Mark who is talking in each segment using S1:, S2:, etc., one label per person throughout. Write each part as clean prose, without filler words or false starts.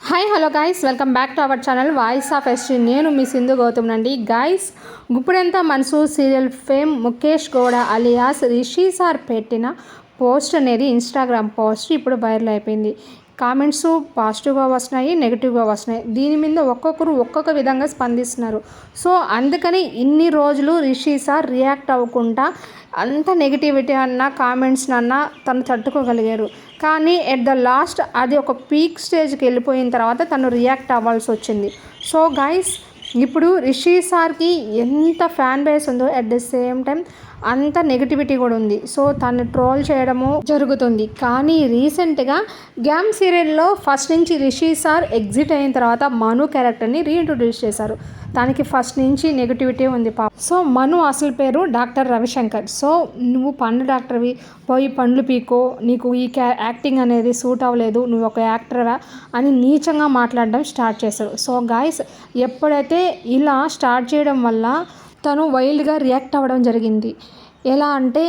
S1: Hi hello guys, welcome back to our channel voice of ST. నేను మీ సింధు గౌతమ్ నండి. Guys, Guppedantha Manasu serial fame Mukesh Gowda alias Rishi sir పెట్టిన post అనేది Instagram post ఇప్పుడు viral అయిపోయింది. కామెంట్స్ పాజిటివ్గా వస్తున్నాయి, నెగిటివ్గా వస్తున్నాయి. దీని మీద ఒక్కొక్కరు ఒక్కొక్క విధంగా స్పందిస్తున్నారు. సో అందుకని ఇన్ని రోజులు రిషి సార్ రియాక్ట్ అవ్వకుండా అంత నెగిటివిటీ అన్న కామెంట్స్ అన్న తను తట్టుకోగలిగారు. కానీ ఎట్ ద లాస్ట్ అది ఒక పీక్ స్టేజ్కి వెళ్ళిపోయిన తర్వాత తను రియాక్ట్ అవ్వాల్సి వచ్చింది. సో గైస్, ఇప్పుడు రిషి సార్కి ఎంత ఫ్యాన్ బేస్ ఉందో అట్ ద సేమ్ టైం అంత నెగిటివిటీ కూడా ఉంది. సో తను ట్రోల్ చేయడము జరుగుతుంది. కానీ రీసెంట్గా గ్యామ్ సీరియల్లో ఫస్ట్ నుంచి రిషి సార్ ఎగ్జిట్ అయిన తర్వాత మను క్యారెక్టర్ని రీఇంట్రొడ్యూస్ చేశారు. దానికి ఫస్ట్ నుంచి నెగిటివిటీ ఉంది పాప. సో మను అసలు పేరు డాక్టర్ రవిశంకర్. సో నువ్వు పండ్ల డాక్టర్వి, పోయి పండ్లు పీకో, నీకు ఈ యాక్టింగ్ అనేది సూట్ అవ్వలేదు, నువ్వు ఒక యాక్టర్వా అని నీచంగా మాట్లాడడం స్టార్ట్ చేశారు. సో గాయస్, ఎప్పుడైతే ఇలా స్టార్ట్ చేయడం వల్ల తను వైల్డ్గా రియాక్ట్ అవ్వడం జరిగింది. ఎలా అంటే,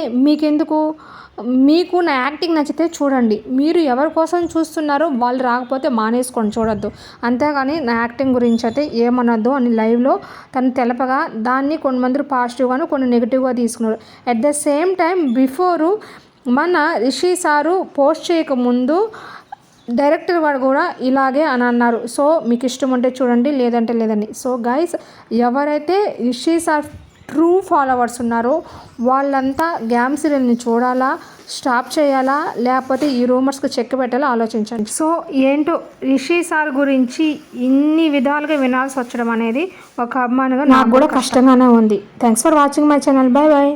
S1: మీకు నా యాక్టింగ్ నచ్చితే చూడండి, మీరు ఎవరి కోసం చూస్తున్నారో వాళ్ళు రాకపోతే మానేసుకొని చూడొద్దు, అంతేగాని నా యాక్టింగ్ గురించి అయితే ఏమనొద్దు అని లైవ్లో తను తెలపగా దాన్ని కొంతమంది పాజిటివ్గాను కొన్ని నెగిటివ్గా తీసుకున్నారు. At the same time before మన రిషి సారు పోస్ట్ చేయకముందు డైరెక్టర్ వాడు కూడా ఇలాగే అని అన్నారు. సో మీకు ఇష్టం ఉంటే చూడండి, లేదంటే లేదని. సో గైస్, ఎవరైతే రిషి సార్ ట్రూ ఫాలోవర్స్ ఉన్నారో వాళ్ళంతా గ్యామ్ సీరియల్ని చూడాలా, స్టాప్ చేయాలా, లేకపోతే ఈ రూమర్స్కి చెక్ పెట్టాలా ఆలోచించండి. సో ఏంటో రిషి సార్ గురించి ఇన్ని విధాలుగా వినాల్సి వచ్చడం అనేది ఒక అభిమానిగా నాకు కూడా కష్టంగానే ఉంది. Thanks for watching my channel. Bye bye.